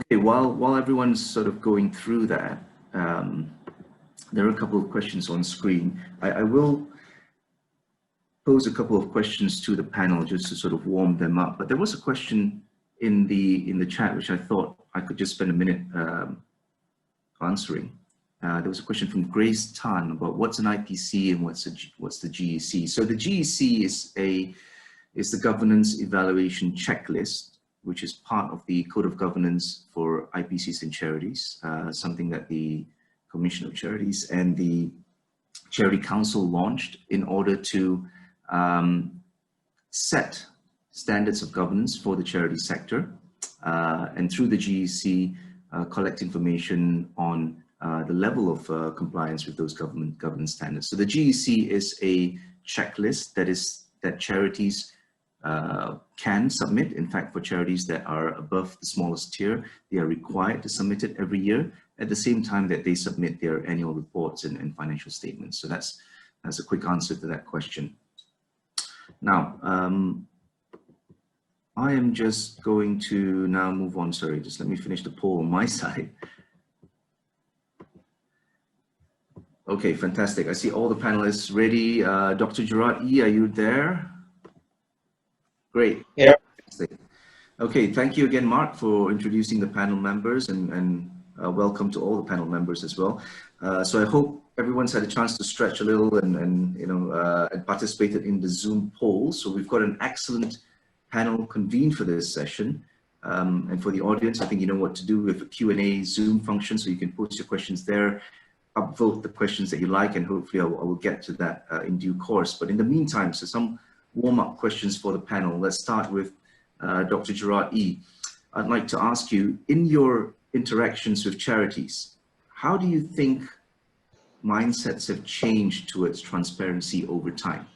Okay, while everyone's sort of going through that, there are a couple of questions on screen. I will pose a couple of questions to the panel just to sort of warm them up. But there was a question in the chat which I thought I could just spend a minute answering. There was a question from Grace Tan about what's an IPC and what's the GEC. So the GEC is the governance evaluation checklist, which is part of the Code of Governance for IPCs and charities, something that the Commission of Charities and the Charity Council launched in order to set standards of governance for the charity sector, and through the GEC, collect information on the level of compliance with those governance standards. So the GEC is a checklist that charities can submit. In fact, for charities that are above the smallest tier, they are required to submit it every year at the same time that they submit their annual reports and financial statements. So that's a quick answer to that question. Now, I am just going to now move on. Sorry, just let me finish the poll on my side. Okay, fantastic. I see all the panelists ready. Dr. Gerard E., are you there? Great. Yeah. Okay, thank you again, Mark, for introducing the panel members, and welcome to all the panel members as well. So I hope everyone's had a chance to stretch a little and participated in the Zoom poll. So we've got an excellent panel convened for this session. And for the audience, I think you know what to do with a Q&A Zoom function, so you can post your questions there, upvote the questions that you like, and hopefully I will get to that in due course. But in the meantime, so some warm-up questions for the panel. Let's start with Dr. Gerard E. I'd like to ask you, in your interactions with charities, how do you think mindsets have changed towards transparency over time,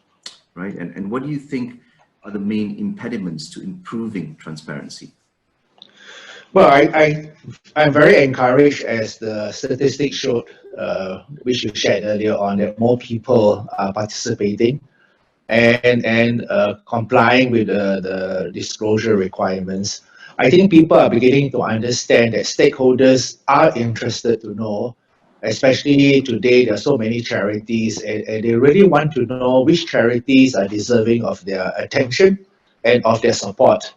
right? And what do you think are the main impediments to improving transparency? Well, I'm very encouraged, as the statistics showed, which you shared earlier on, that more people are participating and complying with the disclosure requirements. I think people are beginning to understand that stakeholders are interested to know, especially today there are so many charities, and they really want to know which charities are deserving of their attention and of their support.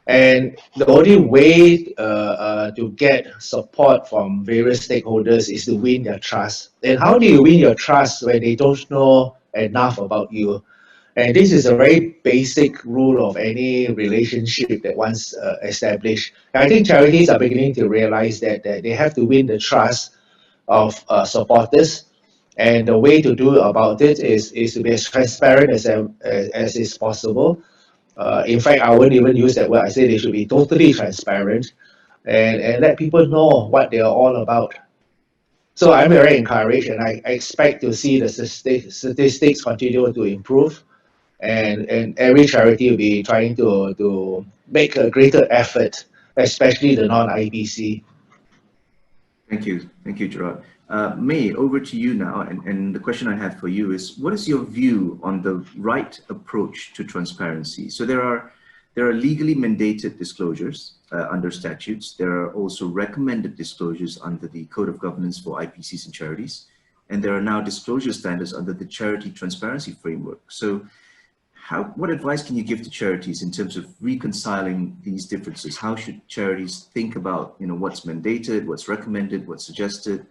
And the only way to get support from various stakeholders is to win their trust. And how do you win your trust when they don't know enough about you? And this is a very basic rule of any relationship that once established. And I think charities are beginning to realize that they have to win the trust of supporters. And the way to do about it is to be as transparent as is possible. In fact, I wouldn't even use that word. I say they should be totally transparent and let people know what they are all about. So I'm very encouraged, and I expect to see the statistics continue to improve, and every charity will be trying to make a greater effort, especially the non-IPC. Thank you, Gerard. May, over to you now, and the question I have for you is, what is your view on the right approach to transparency? So there are legally mandated disclosures under statutes. There are also recommended disclosures under the Code of Governance for IPCs and charities, and there are now disclosure standards under the Charity Transparency Framework. So what advice can you give to charities in terms of reconciling these differences? How should charities think about, what's mandated, what's recommended, what's suggested,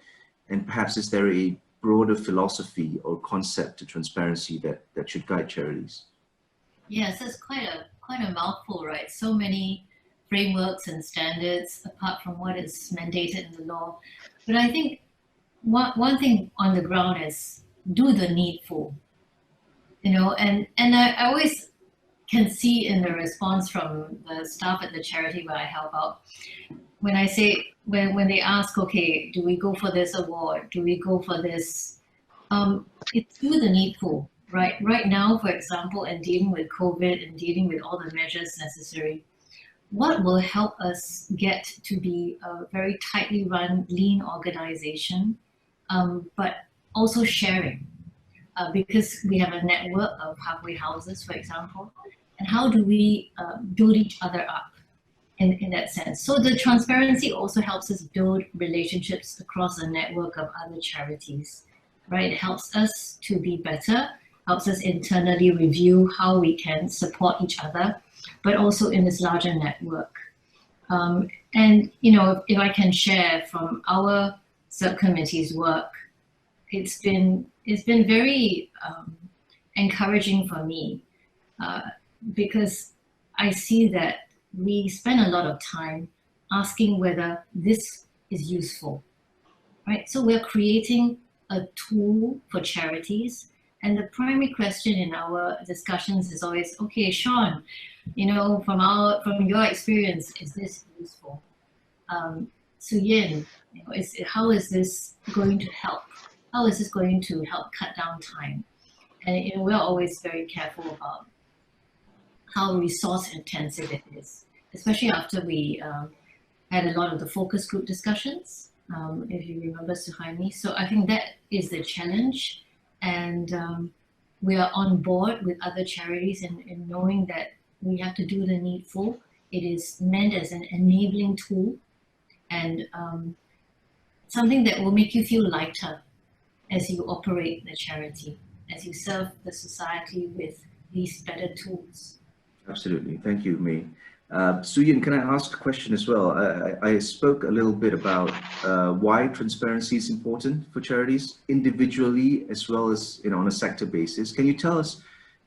and perhaps is there a broader philosophy or concept to transparency that should guide charities? Yes, that's quite a mouthful, right? So many frameworks and standards apart from what is mandated in the law. But I think one thing on the ground is do the needful. And I always can see in the response from the staff at the charity where I help out, when I say, when they ask, okay, do we go for this award? Do we go for this? It's do the needful, right? Right now, for example, in dealing with COVID and dealing with all the measures necessary, what will help us get to be a very tightly run, lean organization, but also sharing? Because we have a network of halfway houses, for example, and how do we build each other up in that sense. So the transparency also helps us build relationships across a network of other charities, right? It helps us to be better, helps us internally review how we can support each other, but also in this larger network. And if I can share from our subcommittee's work, it's been very encouraging for me because I see that we spend a lot of time asking whether this is useful, right? So we're creating a tool for charities, and the primary question in our discussions is always, okay, Sean, from your experience, is this useful? Su Yin, how is this going to help? How is this going to help cut down time? And we're always very careful about how resource intensive it is, especially after we had a lot of the focus group discussions, if you remember, Suhaimi. So I think that is the challenge. And we are on board with other charities in knowing that we have to do the needful. It is meant as an enabling tool and something that will make you feel lighter as you operate the charity, as you serve the society with these better tools. Absolutely. Thank you, May. Su Yin, can I ask a question as well? I spoke a little bit about why transparency is important for charities individually as well as on a sector basis. Can you tell us,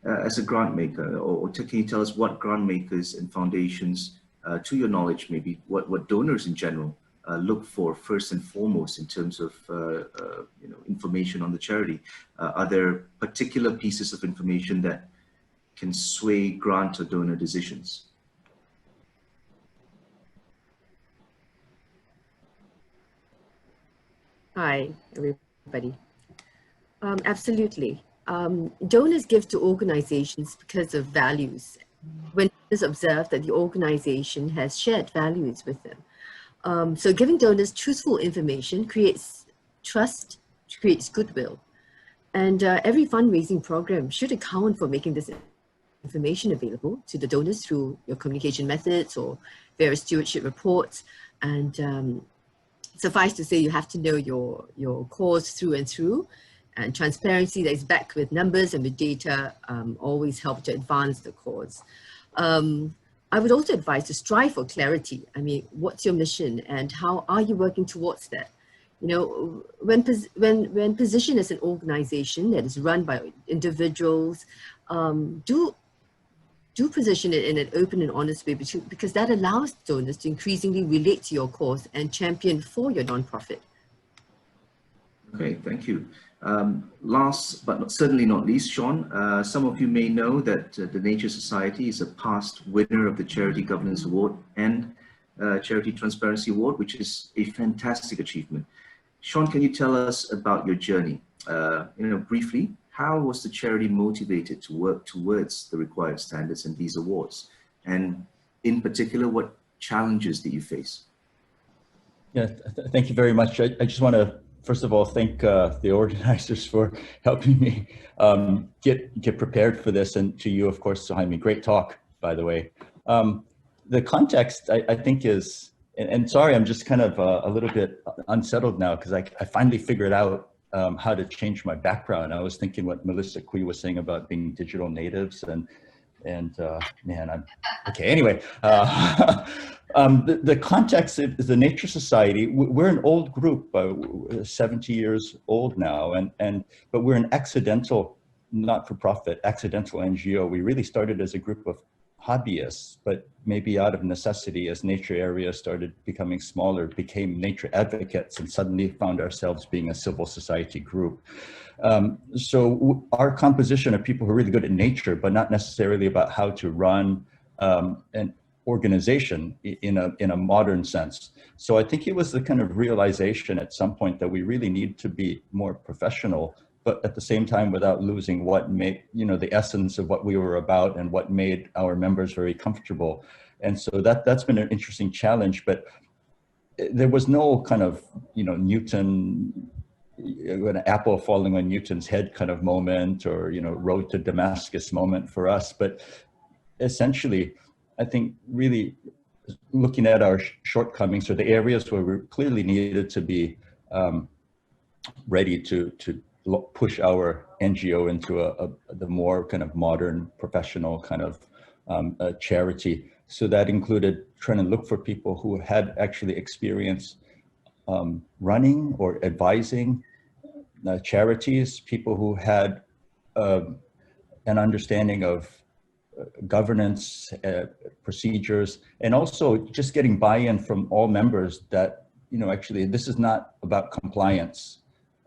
as a grant maker, or can you tell us what grant makers and foundations, to your knowledge, maybe what donors in general look for first and foremost in terms of information on the charity? Are there particular pieces of information that can sway grant or donor decisions? Hi, everybody. Absolutely. Donors give to organizations because of values. When donors observe that the organization has shared values with them. So giving donors truthful information creates trust, creates goodwill. And every fundraising program should account for making this information available to the donors through your communication methods or various stewardship reports. And suffice to say, you have to know your cause through and through, and transparency that is backed with numbers and with data always help to advance the cause. I would also advise to strive for clarity. I mean, what's your mission and how are you working towards that? When positioned as an organization that is run by individuals, do position it in an open and honest way, because that allows donors to increasingly relate to your cause and champion for your nonprofit. Okay, thank you. Last but certainly not least, Sean, some of you may know that the Nature Society is a past winner of the Charity Governance Award and Charity Transparency Award, which is a fantastic achievement. Sean, can you tell us about your journey? Briefly, how was the charity motivated to work towards the required standards and these awards? And in particular, what challenges did you face? Yeah, thank you very much. I just want to, first of all, thank the organizers for helping me get prepared for this, and to you, of course, Suhaimi. Great talk, by the way. The context, I think, is, and sorry, I'm just kind of a little bit unsettled now because I finally figured out how to change my background. I was thinking what Melissa Kui was saying about being digital natives, and man, I'm okay. Anyway, the context is the Nature Society. We're an old group, 70 years old now, but we're an accidental, not-for-profit, accidental NGO. We really started as a group of hobbyists, but maybe out of necessity, as nature areas started becoming smaller, became nature advocates, and suddenly found ourselves being a civil society group. So our composition of people who are really good at nature, but not necessarily about how to run an organization in a modern sense. So I think it was the kind of realization at some point that we really need to be more professional, but at the same time without losing what made, the essence of what we were about and what made our members very comfortable. And so that's been an interesting challenge, but there was no kind of, Newton, an apple falling on Newton's head kind of moment, or, road to Damascus moment for us. But essentially, I think really looking at our shortcomings or the areas where we clearly needed to be ready to push our NGO into the more kind of modern, professional kind of charity. So that included trying to look for people who had actually experience running or advising charities, people who had an understanding of governance procedures, and also just getting buy-in from all members that, actually this is not about compliance,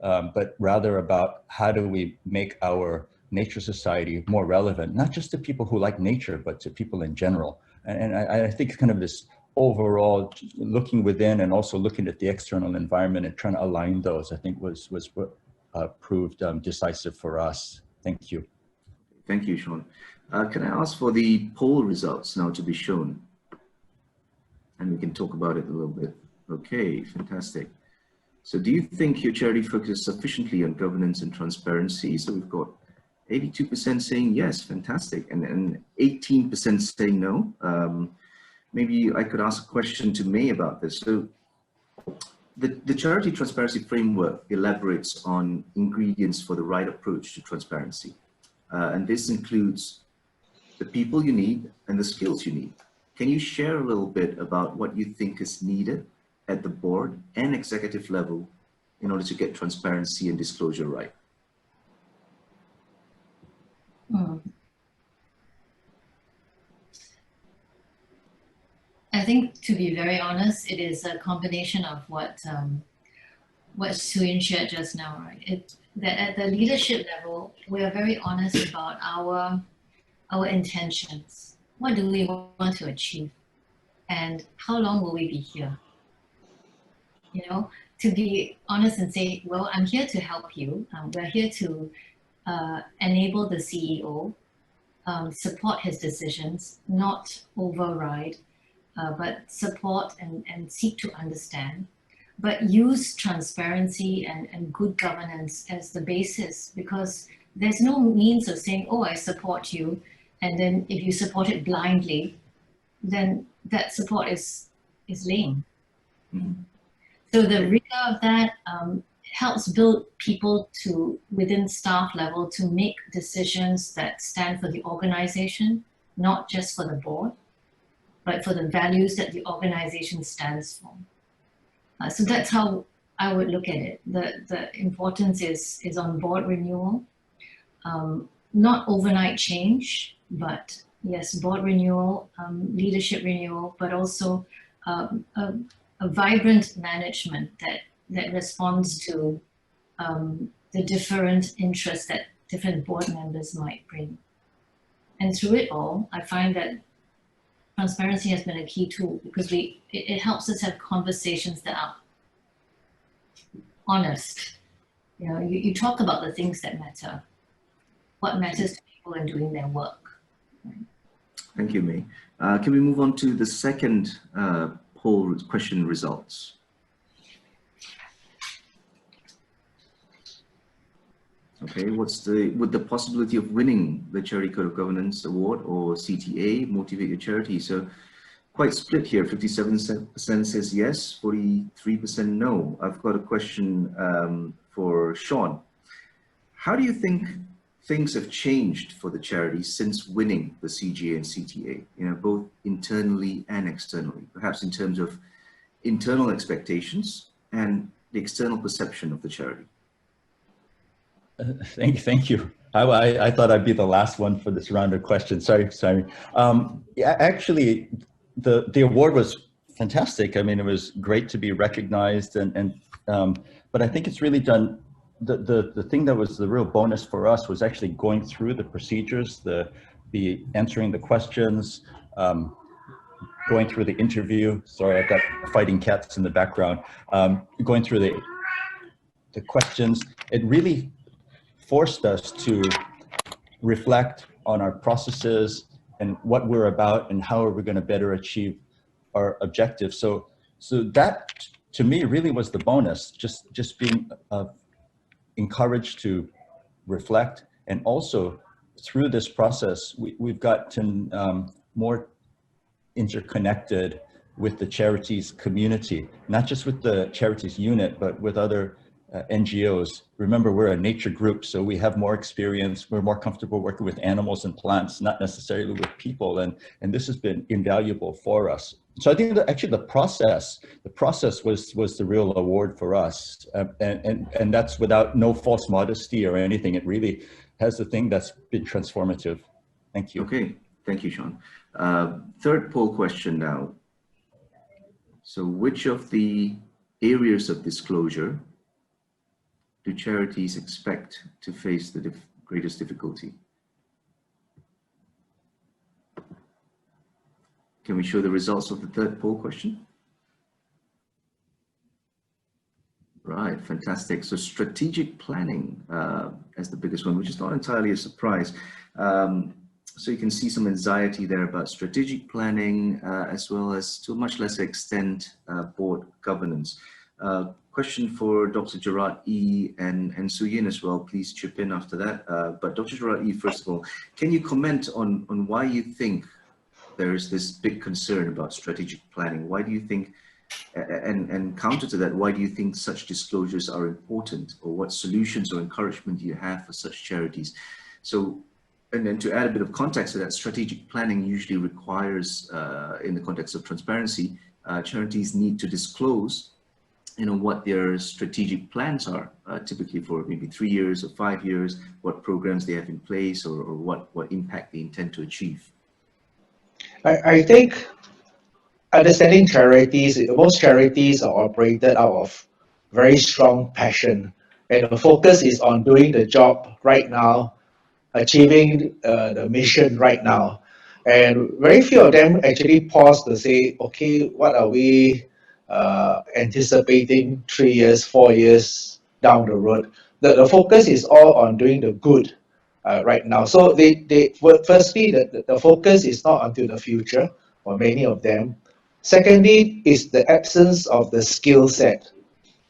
but rather about how do we make our nature society more relevant, not just to people who like nature, but to people in general. And I think kind of this overall looking within and also looking at the external environment and trying to align those, I think was what proved decisive for us. Thank you. Thank you, Sean. Can I ask for the poll results now to be shown? And we can talk about it a little bit. Okay, fantastic. So do you think your charity focuses sufficiently on governance and transparency? So we've got 82% saying yes, fantastic, and 18% saying no. Maybe I could ask a question to May about this. So the Charity Transparency Framework elaborates on ingredients for the right approach to transparency. And this includes the people you need and the skills you need. Can you share a little bit about what you think is needed at the board and executive level in order to get transparency and disclosure right? I think, to be very honest, it is a combination of what Suyin shared just now, right? That at the leadership level, we are very honest about our intentions. What do we want to achieve? And how long will we be here? To be honest and say, well, I'm here to help you. We're here to enable the CEO, support his decisions, not override, but support and seek to understand, but use transparency and good governance as the basis, because there's no means of saying, oh, I support you, and then if you support it blindly, then that support is lame. Mm-hmm. So the rigor of that helps build people to, within staff level, to make decisions that stand for the organization, not just for the board, but for the values that the organization stands for. So that's how I would look at it. The importance is on board renewal, not overnight change, but yes, board renewal, leadership renewal, but also a vibrant management that responds to the different interests that different board members might bring. And through it all, I find that transparency has been a key tool, because it helps us have conversations that are honest. You talk about the things that matter, what matters to people in doing their work. Thank you, May. Can we move on to the second poll question results? Okay, would the possibility of winning the Charity Code of Governance Award or CTA motivate your charity? So quite split here, 57% says yes, 43% no. I've got a question for Sean. How do you think things have changed for the charity since winning the CGA and CTA, both internally and externally, perhaps in terms of internal expectations and the external perception of the charity? Thank you. I thought I'd be the last one for this round of questions. Sorry. Yeah, actually, the award was fantastic. I mean, it was great to be recognized, but I think it's really done. The thing that was the real bonus for us was actually going through the procedures, the answering the questions, going through the interview. Sorry, I've got fighting cats in the background. Going through the questions. It really forced us to reflect on our processes and what we're about and how are we going to better achieve our objectives. So that to me really was the bonus, just being encouraged to reflect, and also through this process we've gotten more interconnected with the charities community, not just with the charities unit, but with other NGOs. Remember, we're a nature group, so we have more experience. We're more comfortable working with animals and plants, not necessarily with people. And this has been invaluable for us. So I think that actually the process was the real award for us. And that's without no false modesty or anything. It really has the thing that's been transformative. Thank you. Okay, thank you, Sean. Third poll question now. So which of the areas of disclosure do charities expect to face the greatest difficulty? Can we show the results of the third poll question? Right, fantastic. So strategic planning as the biggest one, which is not entirely a surprise. So you can see some anxiety there about strategic planning, as well as, to a much lesser extent, board governance. Question for Dr. Gerard E. and Su Yin as well. Please chip in after that. But Dr. Gerard E., first of all, can you comment on why you think there is this big concern about strategic planning? Why do you think, and counter to that, why do you think such disclosures are important, or what solutions or encouragement do you have for such charities? So, and then to add a bit of context to that, strategic planning usually requires, in the context of transparency, charities need to disclose, what their strategic plans are, typically for maybe 3 years or 5 years, what programs they have in place, or what impact they intend to achieve. I think understanding charities, most charities are operated out of very strong passion, and the focus is on doing the job right now, achieving the mission right now. And very few of them actually pause to say, okay, what are we anticipating 3 years, 4 years down the road? The focus is all on doing the good right now. So firstly, the focus is not onto the future for many of them. Secondly, is the absence of the skill set.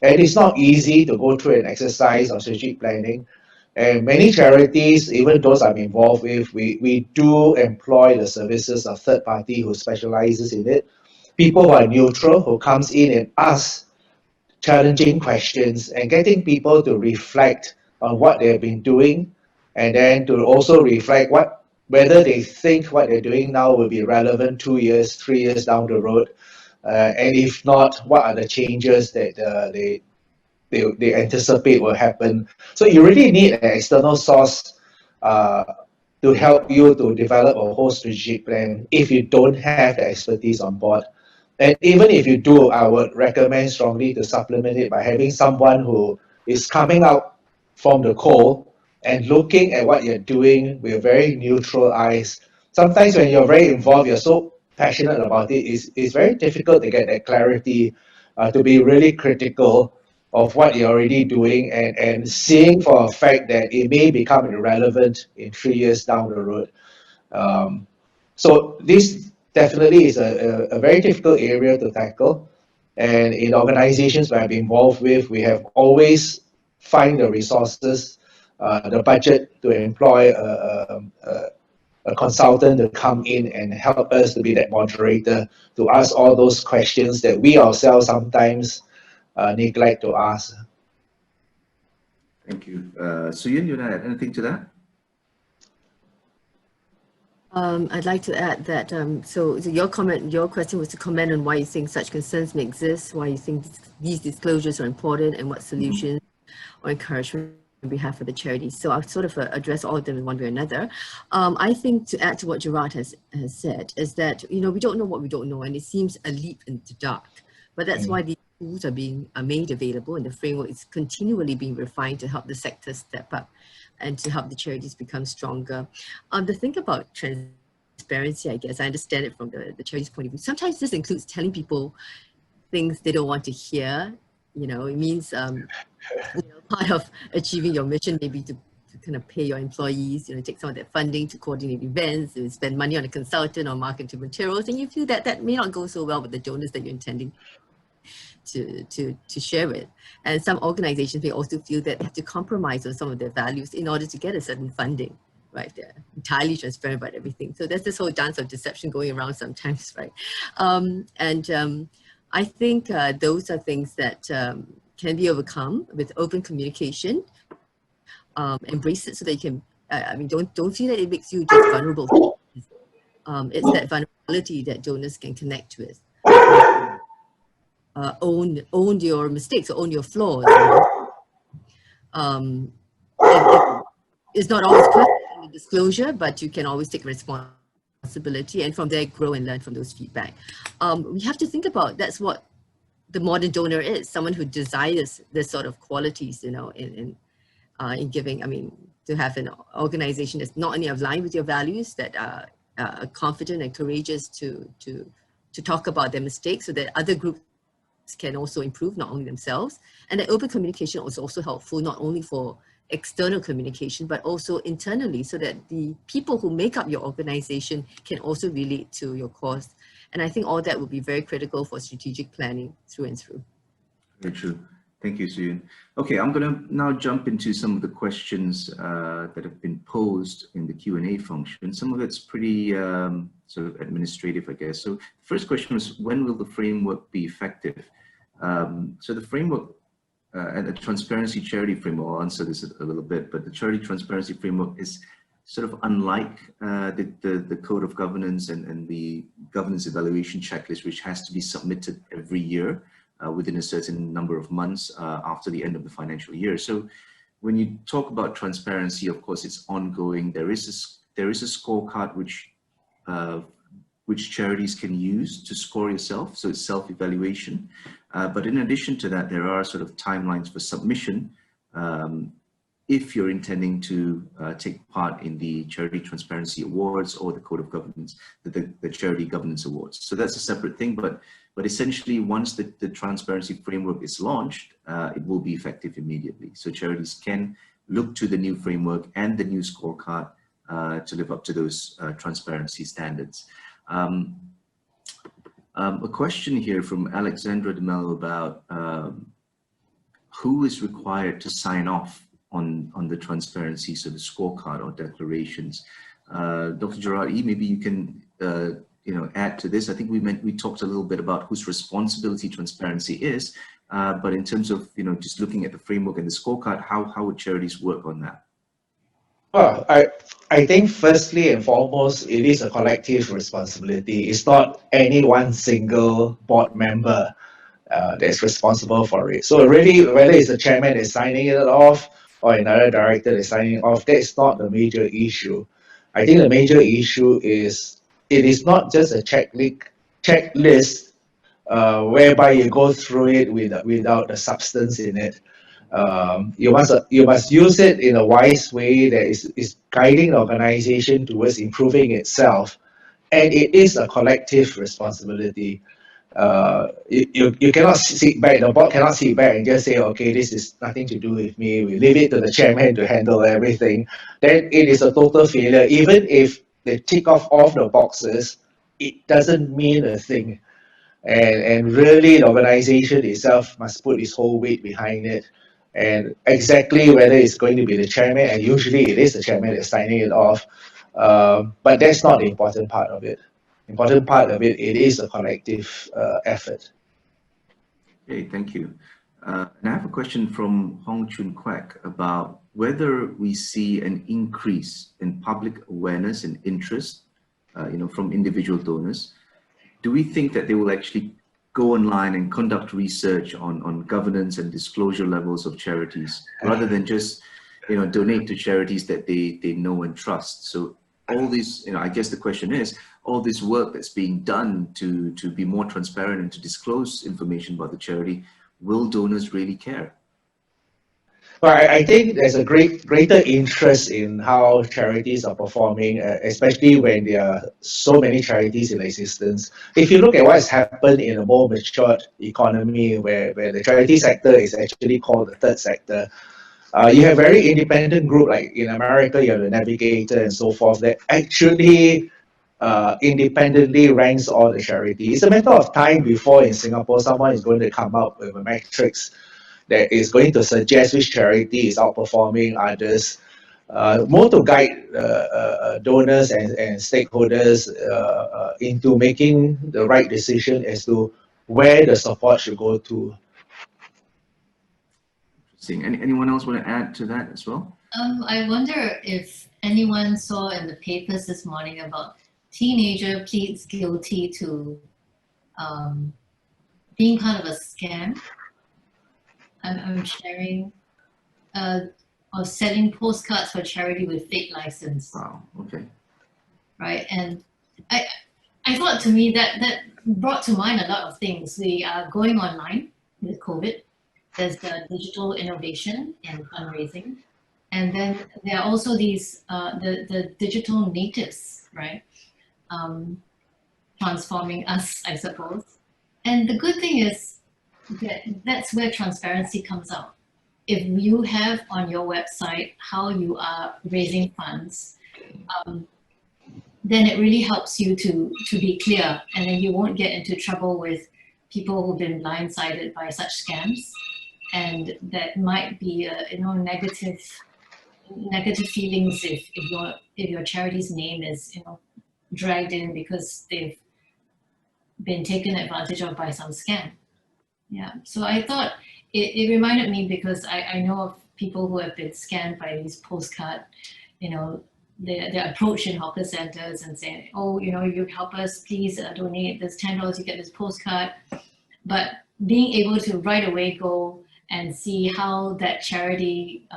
And it's not easy to go through an exercise of strategic planning. And many charities, even those I'm involved with, we do employ the services of third party who specializes in it. People who are neutral, who comes in and asks challenging questions and getting people to reflect on what they've been doing, and then to also reflect whether they think what they're doing now will be relevant 2 years, 3 years down the road. And if not, what are the changes that they anticipate will happen. So you really need an external source to help you to develop a whole strategic plan if you don't have the expertise on board. And even if you do, I would recommend strongly to supplement it by having someone who is coming out from the cold and looking at what you're doing with very neutral eyes. Sometimes when you're very involved, you're so passionate about it, it's very difficult to get that clarity, to be really critical of what you're already doing, and seeing for a fact that it may become irrelevant in 3 years down the road. So this definitely is a very difficult area to tackle. And in organizations where I've been involved with, we have always find the resources, the budget to employ a consultant to come in and help us to be that moderator, to ask all those questions that we ourselves sometimes neglect to ask. Thank you. Su Yin, you want to add anything to that? I'd like to add that, so your question was to comment on why you think such concerns may exist, why you think these disclosures are important, and what solutions or encouragement we have for the charities. So I'll sort of address all of them in one way or another. I think, to add to what Gerard has said, is that, we don't know what we don't know, and it seems a leap into dark. But that's why these tools are made available, and the framework is continually being refined to help the sector step up and to help the charities become stronger. The thing about transparency, I guess, I understand it from the charities' point of view. Sometimes this includes telling people things they don't want to hear. It means part of achieving your mission, maybe to kind of pay your employees, take some of that funding to coordinate events, to spend money on a consultant or marketing materials, and you feel that may not go so well with the donors that you're intending to share with. And some organizations may also feel that they have to compromise on some of their values in order to get a certain funding. right? They're entirely transparent about everything. So there's this whole dance of deception going around sometimes, right? I think those are things that can be overcome with open communication. Embrace it so that you can, I mean, don't feel that it makes you just vulnerable. It's that vulnerability that donors can connect with. Own your mistakes, or own your flaws. It's not always perfect in the disclosure, but you can always take responsibility, and from there grow and learn from those feedback. We have to think about, that's what the modern donor is, someone who desires this sort of qualities, in giving. I mean, to have an organization that's not only aligned with your values, that are confident and courageous to talk about their mistakes, so that other groups can also improve, not only themselves. And that open communication is also helpful, not only for external communication, but also internally, so that the people who make up your organization can also relate to your cause. And I think all that will be very critical for strategic planning through and through. Very true. Thank you, Suyun. Okay, I'm going to now jump into some of the questions that have been posed in the Q&A function. Some of it's pretty sort of administrative, I guess. So the first question was, when will the framework be effective? So the framework and the transparency charity framework, I'll answer this a little bit, but the charity transparency framework is sort of unlike the code of governance and the governance evaluation checklist, which has to be submitted every year within a certain number of months after the end of the financial year. So when you talk about transparency, of course, it's ongoing. There is a scorecard which charities can use to score yourself. So it's self-evaluation. But in addition to that, there are sort of timelines for submission if you're intending to take part in the Charity Transparency Awards or the Code of Governance, the Charity Governance Awards. So that's a separate thing, but essentially once the transparency framework is launched, it will be effective immediately. So charities can look to the new framework and the new scorecard to live up to those transparency standards. A question here from Alexandra de Mello about who is required to sign off on the transparency, so the scorecard or declarations. Dr. Gerard E, maybe you can add to this. I think we talked a little bit about whose responsibility transparency is, but in terms of just looking at the framework and the scorecard, how would charities work on that? Well, I think firstly and foremost, it is a collective responsibility. It's not any one single board member that's responsible for it. So really, whether it's the chairman that's signing it off or another director that's signing it off, that's not the major issue. I think the major issue is it is not just a checklist whereby you go through it without the substance in it. You must use it in a wise way that is guiding the organization towards improving itself, and it is a collective responsibility. You cannot sit back, the board cannot sit back and just say, okay, this is nothing to do with me, we leave it to the chairman to handle everything. Then it is a total failure. Even if they tick off all the boxes, it doesn't mean a thing. And really the organization itself must put its whole weight behind it. And exactly whether it's going to be the chairman, and usually it is the chairman that's signing it off, but that's not the important part of it. Important part of it, it is a collective effort. Okay, thank you. And I have a question from Hong Chun Kwek about whether we see an increase in public awareness and interest, from individual donors. Do we think that they will actually go online and conduct research on governance and disclosure levels of charities, rather than just, donate to charities that they know and trust? So all these, I guess the question is, all this work that's being done to be more transparent and to disclose information about the charity, will donors really care? Well, I think there's a greater interest in how charities are performing, especially when there are so many charities in existence. If you look at what has happened in a more matured economy, where the charity sector is actually called the third sector, you have very independent group, like in America, you have the Navigator and so forth, that actually independently ranks all the charities. It's a matter of time before in Singapore someone is going to come up with a matrix that is going to suggest which charity is outperforming others. more to guide donors and stakeholders into making the right decision as to where the support should go to. Interesting. Anyone else want to add to that as well? I wonder if anyone saw in the papers this morning about teenager pleads guilty to being part of a scam. I'm sharing of selling postcards for charity with fake license. Wow. Okay. Right, and I thought, to me, that brought to mind a lot of things. We are going online with COVID. There's the digital innovation and fundraising, and then there are also these the digital natives, right? Transforming us, I suppose. And the good thing is that that's where transparency comes out. If you have on your website how you are raising funds, then it really helps you to be clear, and then you won't get into trouble with people who've been blindsided by such scams, and that might be negative feelings if your charity's name is dragged in because they've been taken advantage of by some scam. Yeah, so I thought it reminded me, because I know of people who have been scammed by these postcard, they're approached in hawker centers and saying, oh, you help us, please donate this $10, you get this postcard. But being able to right away go and see how that charity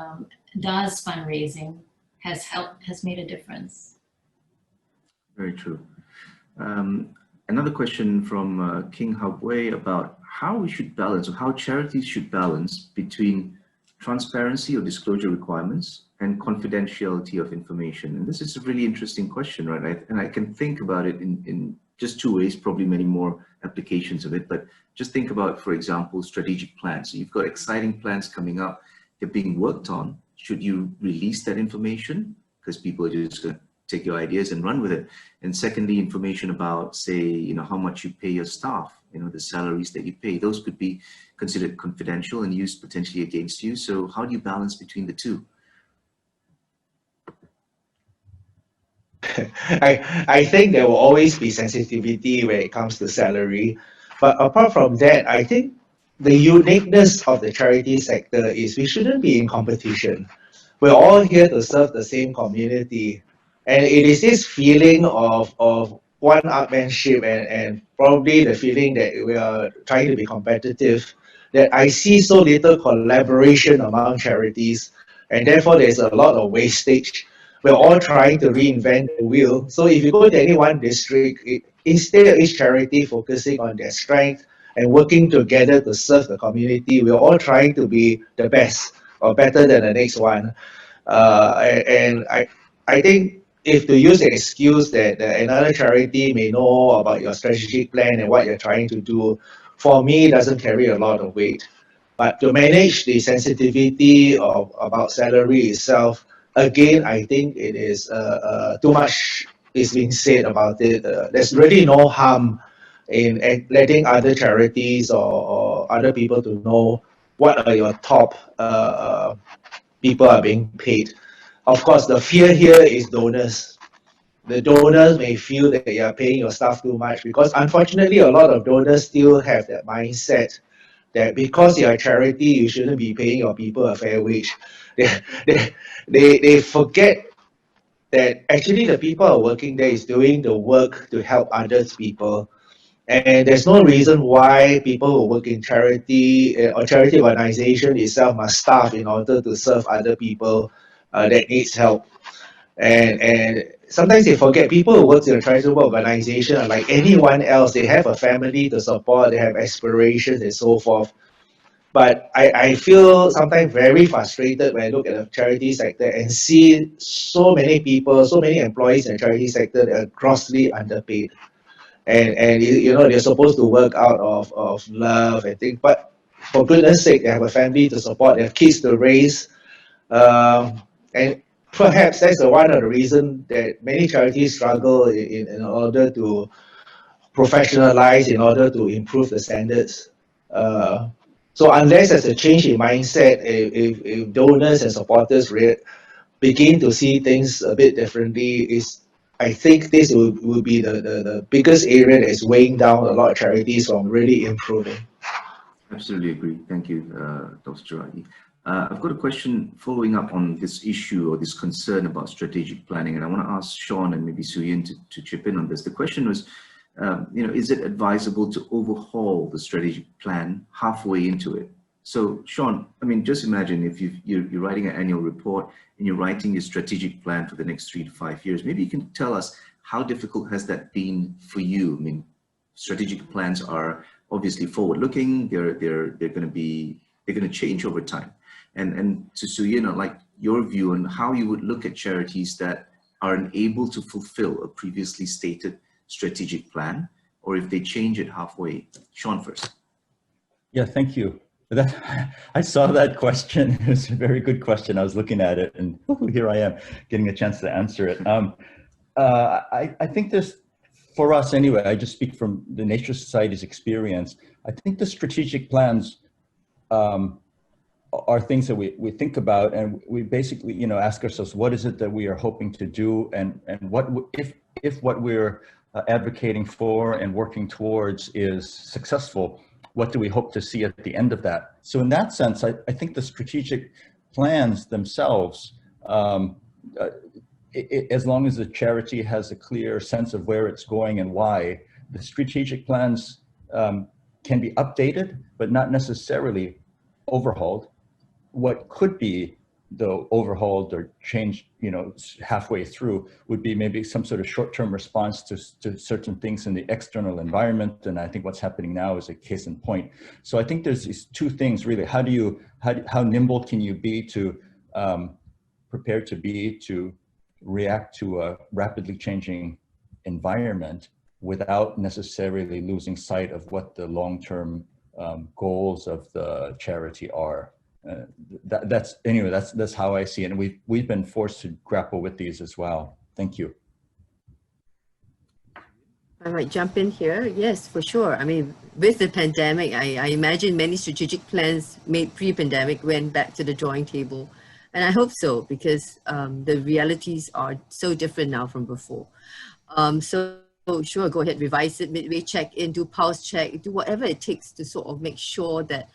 does fundraising has made a difference. Very true. Another question from King Hubway about how we should balance, or how charities should balance between transparency or disclosure requirements and confidentiality of information. And this is a really interesting question, right? And I can think about it in just two ways, probably many more applications of it, but just think about, for example, strategic plans. So you've got exciting plans coming up, they're being worked on. Should you release that information? Because people are just going to take your ideas and run with it. And secondly, information about, say, how much you pay your staff, the salaries that you pay, those could be considered confidential and used potentially against you. So how do you balance between the two? I think there will always be sensitivity when it comes to salary. But apart from that, I think the uniqueness of the charity sector is we shouldn't be in competition. We're all here to serve the same community. And it is this feeling of one-upmanship and probably the feeling that we are trying to be competitive, that I see so little collaboration among charities, and therefore there's a lot of wastage. We're all trying to reinvent the wheel. So if you go to any one district, instead of each charity focusing on their strength and working together to serve the community, we're all trying to be the best or better than the next one. And I think if to use the excuse that another charity may know about your strategic plan and what you're trying to do, for me, doesn't carry a lot of weight. But to manage the sensitivity about salary itself, again, I think it is too much is being said about it. There's really no harm in letting other charities or other people to know what are your top people are being paid. Of course, the fear here is donors. The donors may feel that you are paying your staff too much, because unfortunately a lot of donors still have that mindset that because you're a charity, you shouldn't be paying your people a fair wage. They forget that actually the people who are working there is doing the work to help others people. And there's no reason why people who work in charity or charity organization itself must starve in order to serve other people that needs help. And sometimes they forget people who work in a charitable organization are like anyone else. They have a family to support, they have aspirations and so forth. But I feel sometimes very frustrated when I look at the charity sector and see so many people, so many employees in the charity sector that are grossly underpaid. And they're supposed to work out of love and things, but for goodness sake, they have a family to support, they have kids to raise. And perhaps that's one of the reasons that many charities struggle in order to professionalize, in order to improve the standards. So unless there's a change in mindset, if donors and supporters begin to see things a bit differently, I think this will be the biggest area that is weighing down a lot of charities from really improving. Absolutely agree. Thank you, Dr. Jaragi. I've got a question following up on this issue or this concern about strategic planning, and I want to ask Sean and maybe Suyin to chip in on this. The question was, is it advisable to overhaul the strategic plan halfway into it? So, Sean, I mean, just imagine if you're writing an annual report and you're writing your strategic plan for the next 3 to 5 years. Maybe you can tell us, how difficult has that been for you? I mean, strategic plans are obviously forward-looking. They're going to change over time. And to Suyin, I'd like your view on how you would look at charities that are unable to fulfill a previously stated strategic plan, or if they change it halfway. Sean first. Yeah, thank you. I saw that question. It's a very good question. I was looking at it, and here I am getting a chance to answer it. I think this, for us anyway, I just speak from the Nature Society's experience. I think the strategic plans are things that we think about, and we basically, ask ourselves, what is it that we are hoping to do, and what if what we're advocating for and working towards is successful, what do we hope to see at the end of that? So in that sense, I think the strategic plans themselves, as long as the charity has a clear sense of where it's going and why, the strategic plans can be updated, but not necessarily overhauled. What could be, though, overhauled or changed, halfway through would be maybe some sort of short-term response to certain things in the external environment. And I think what's happening now is a case in point. So I think there's these two things really. How nimble can you be to prepared to be to react to a rapidly changing environment without necessarily losing sight of what the long-term goals of the charity are. That's how I see it, and we've been forced to grapple with these as well. Thank you. I might jump in here. Yes, for sure. I mean, with the pandemic, I imagine many strategic plans made pre-pandemic went back to the drawing table. And I hope so, because the realities are so different now from before. So sure, go ahead, revise it, midway check in, do pulse check, do whatever it takes to sort of make sure that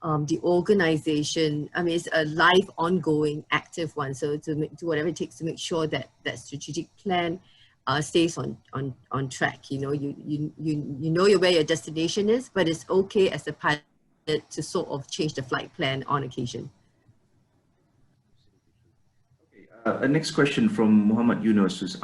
the organization, I mean, it's a live, ongoing, active one. So to do whatever it takes to make sure that that strategic plan stays on track. You know where your destination is, but it's okay as a pilot to sort of change the flight plan on occasion. A next question from Muhammad Yunus, who's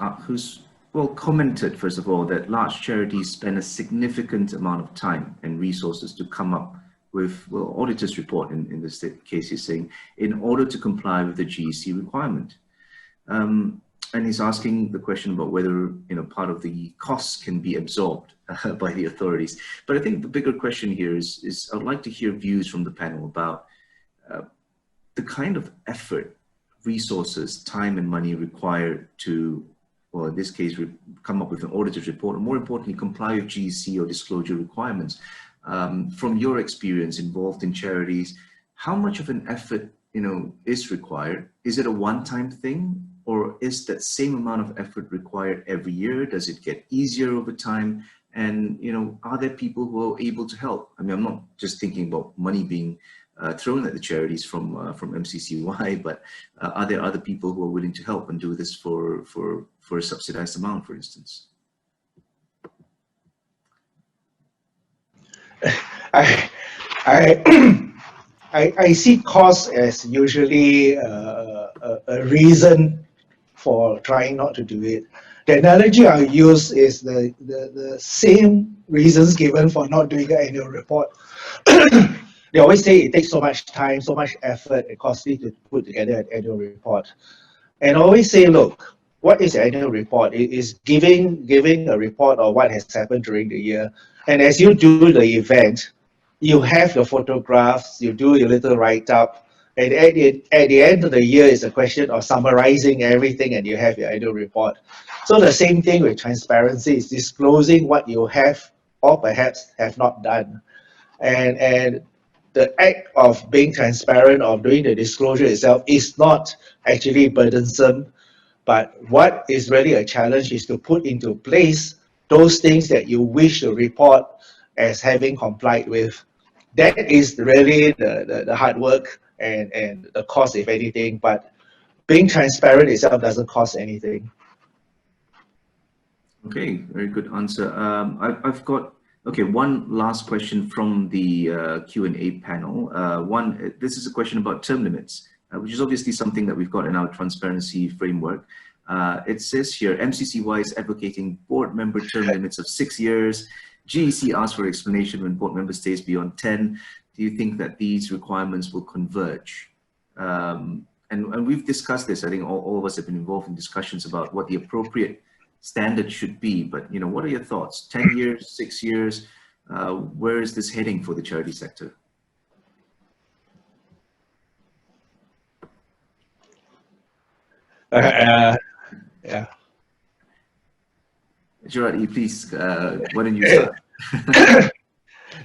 well commented, first of all, that large charities spend a significant amount of time and resources to come up with, well, auditor's report in this case, he's saying, in order to comply with the GEC requirement. And he's asking the question about whether, part of the costs can be absorbed by the authorities. But I think the bigger question here is I'd like to hear views from the panel about the kind of effort, resources, time and money required to, well, in this case, come up with an auditor's report, or more importantly, comply with GEC or disclosure requirements. From your experience involved in charities, how much of an effort, is required? Is it a one-time thing, or is that same amount of effort required every year? Does it get easier over time? And, are there people who are able to help? I mean, I'm not just thinking about money being thrown at the charities from MCCY, but are there other people who are willing to help and do this for a subsidized amount, for instance? I see cost as usually a reason for trying not to do it. The analogy I use is the same reasons given for not doing an annual report. They always say it takes so much time, so much effort, it costly to put together an annual report. And I always say, look, what is an annual report? It is giving a report of what has happened during the year. And as you do the event, you have your photographs, you do your little write-up, and at the end of the year is a question of summarizing everything, and you have your annual report. So the same thing with transparency is disclosing what you have or perhaps have not done. And the act of being transparent, of doing the disclosure itself is not actually burdensome. But what is really a challenge is to put into place those things that you wish to report as having complied with. That is really the hard work and the cost, if anything. But being transparent itself doesn't cost anything. Okay, very good answer. I've got, okay, one last question from the Q&A panel. This is a question about term limits, which is obviously something that we've got in our transparency framework. It says here, MCCY is advocating board member term limits of 6 years. GEC asks for explanation when board member stays beyond 10. Do you think that these requirements will converge? And we've discussed this. I think all of us have been involved in discussions about what the appropriate standard should be. But, you know, what are your thoughts? 10 years, 6 years? Where is this heading for the charity sector? Yeah. Gerard, please, why don't you start?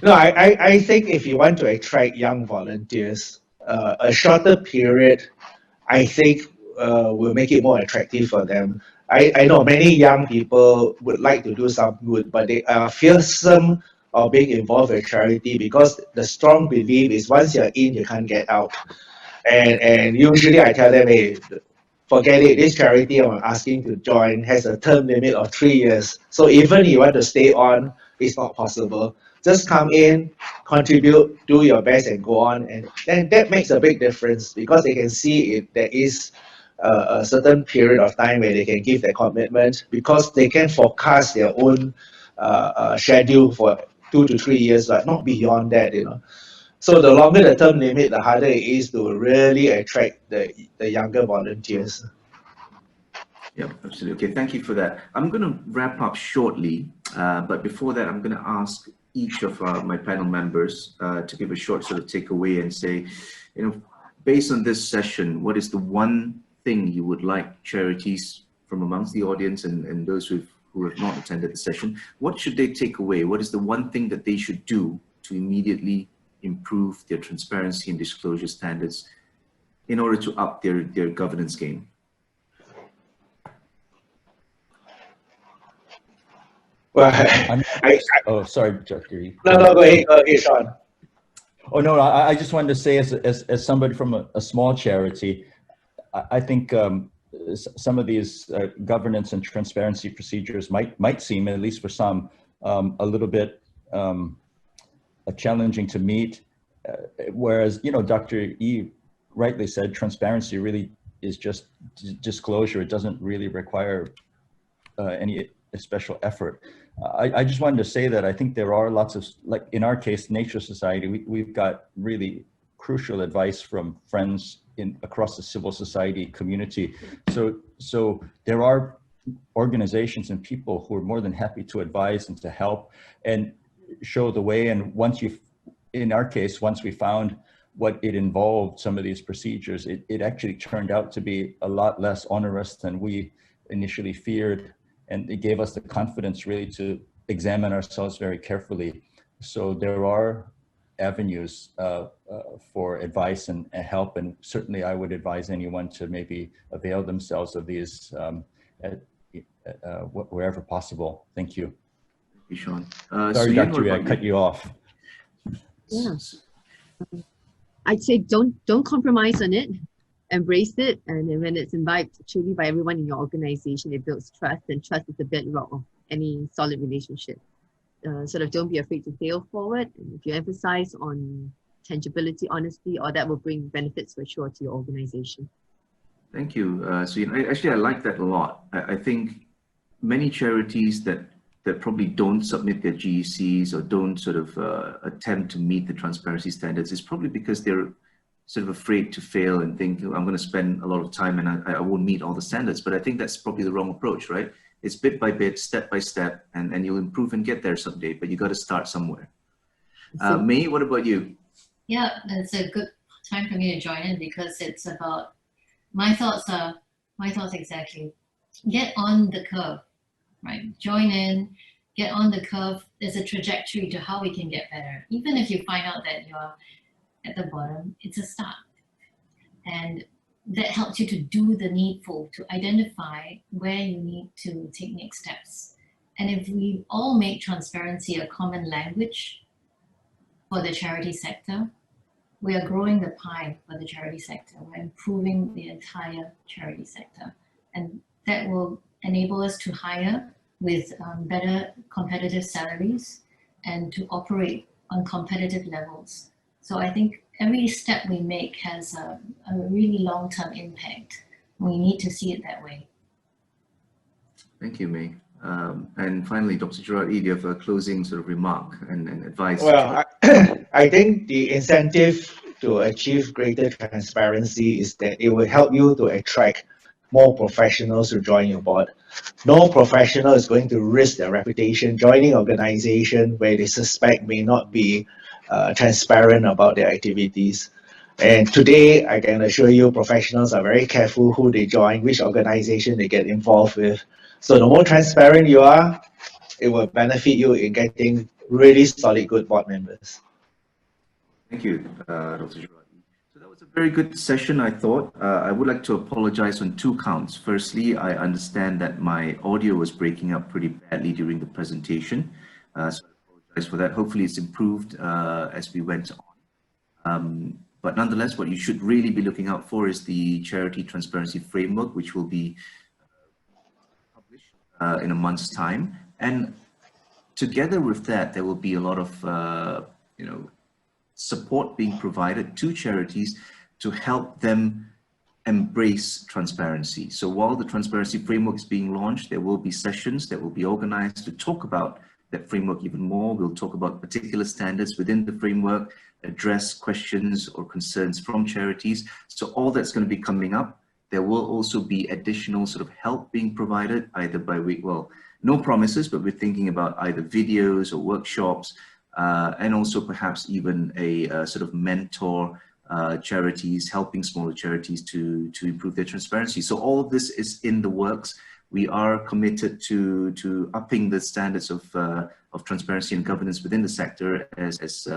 No, I think if you want to attract young volunteers, a shorter period, I think will make it more attractive for them. I know many young people would like to do some good, but they are fearsome of being involved with charity because the strong belief is once you're in, you can't get out. And usually I tell them, hey, forget it, this charity I'm asking to join has a term limit of 3 years. So even if you want to stay on, it's not possible. Just come in, contribute, do your best and go on. And then that makes a big difference because they can see it, there is a certain period of time where they can give their commitment because they can forecast their own schedule for 2 to 3 years, but not beyond that, you know. So the longer the term limit, the harder it is to really attract the younger volunteers. Yeah, absolutely. Okay, thank you for that. I'm going to wrap up shortly, but before that, I'm going to ask each of my panel members to give a short sort of takeaway and say, you know, based on this session, what is the one thing you would like charities from amongst the audience and those who have not attended the session, what should they take away? What is the one thing that they should do to immediately improve their transparency and disclosure standards in order to up their governance game? Well, oh, sorry, Dr. No, go ahead, Sean. Oh, no, I just wanted to say as somebody from a small charity, I think some of these governance and transparency procedures might seem, at least for some, a little bit challenging to meet, whereas, you know, Dr. E rightly said, transparency really is just disclosure. It doesn't really require any special effort. I just wanted to say that I think there are lots of, like in our case, Nature Society, we've got really crucial advice from friends across the civil society community. So there are organizations and people who are more than happy to advise and to help and show the way. And in our case, once we found what it involved, some of these procedures, it actually turned out to be a lot less onerous than we initially feared. And it gave us the confidence really to examine ourselves very carefully. So there are avenues for advice and help. And certainly I would advise anyone to maybe avail themselves of these wherever possible. Thank you. Thank you, Sean. Sorry, Dr. I cut you off. Yeah. I'd say don't compromise on it. Embrace it, and then when it's imbibed truly by everyone in your organization, it builds trust, and trust is the bedrock of any solid relationship. Sort of don't be afraid to fail forward. And if you emphasize on tangibility, honesty, or that will bring benefits for sure to your organization. Thank you. So actually, I like that a lot. I think many charities that probably don't submit their GECs or don't sort of attempt to meet the transparency standards is probably because they're sort of afraid to fail and think, I'm going to spend a lot of time and I won't meet all the standards. But I think that's probably the wrong approach, right? It's bit by bit, step by step, and you'll improve and get there someday, but you got to start somewhere. May, what about you? Yeah, it's a good time for me to join in because it's about, my thoughts exactly. Get on the curve, right? Join in, get on the curve. There's a trajectory to how we can get better. Even if you find out that at the bottom, it's a start. And that helps you to do the needful, to identify where you need to take next steps. And if we all make transparency a common language for the charity sector, we are growing the pie for the charity sector. We're improving the entire charity sector. And that will enable us to hire with better competitive salaries and to operate on competitive levels. So I think every step we make has a really long-term impact. We need to see it that way. Thank you, May. And finally, Dr. Gerard, do you have a closing sort of remark and advice? Well, I think the incentive to achieve greater transparency is that it will help you to attract more professionals to join your board. No professional is going to risk their reputation joining organization where they suspect may not be transparent about their activities. And today, I can assure you, professionals are very careful who they join, which organization they get involved with. So the more transparent you are, it will benefit you in getting really solid, good board members. Thank you, Dr. Gerard. So that was a very good session, I thought. I would like to apologize on two counts. Firstly, I understand that my audio was breaking up pretty badly during the presentation. So I apologize for that. Hopefully it's improved as we went on. But nonetheless, what you should really be looking out for is the Charity Transparency Framework, which will be published in a month's time. And together with that, there will be a lot of, support being provided to charities to help them embrace transparency. So while the transparency framework is being launched, there will be sessions that will be organized to talk about that framework even more. We'll talk about particular standards within the framework, address questions or concerns from charities. So all that's going to be coming up. There will also be additional sort of help being provided either by, no promises, but we're thinking about either videos or workshops, and also perhaps even a sort of mentor charities, helping smaller charities to improve their transparency. So all of this is in the works. We are committed to upping the standards of transparency and governance within the sector, as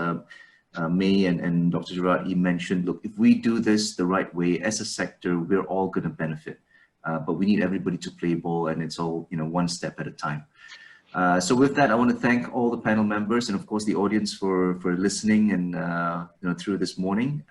May and Dr. Gerard mentioned. Look, if we do this the right way as a sector, we're all going to benefit. But we need everybody to play ball, and it's all one step at a time. So with that, I want to thank all the panel members and of course the audience for listening and through this morning.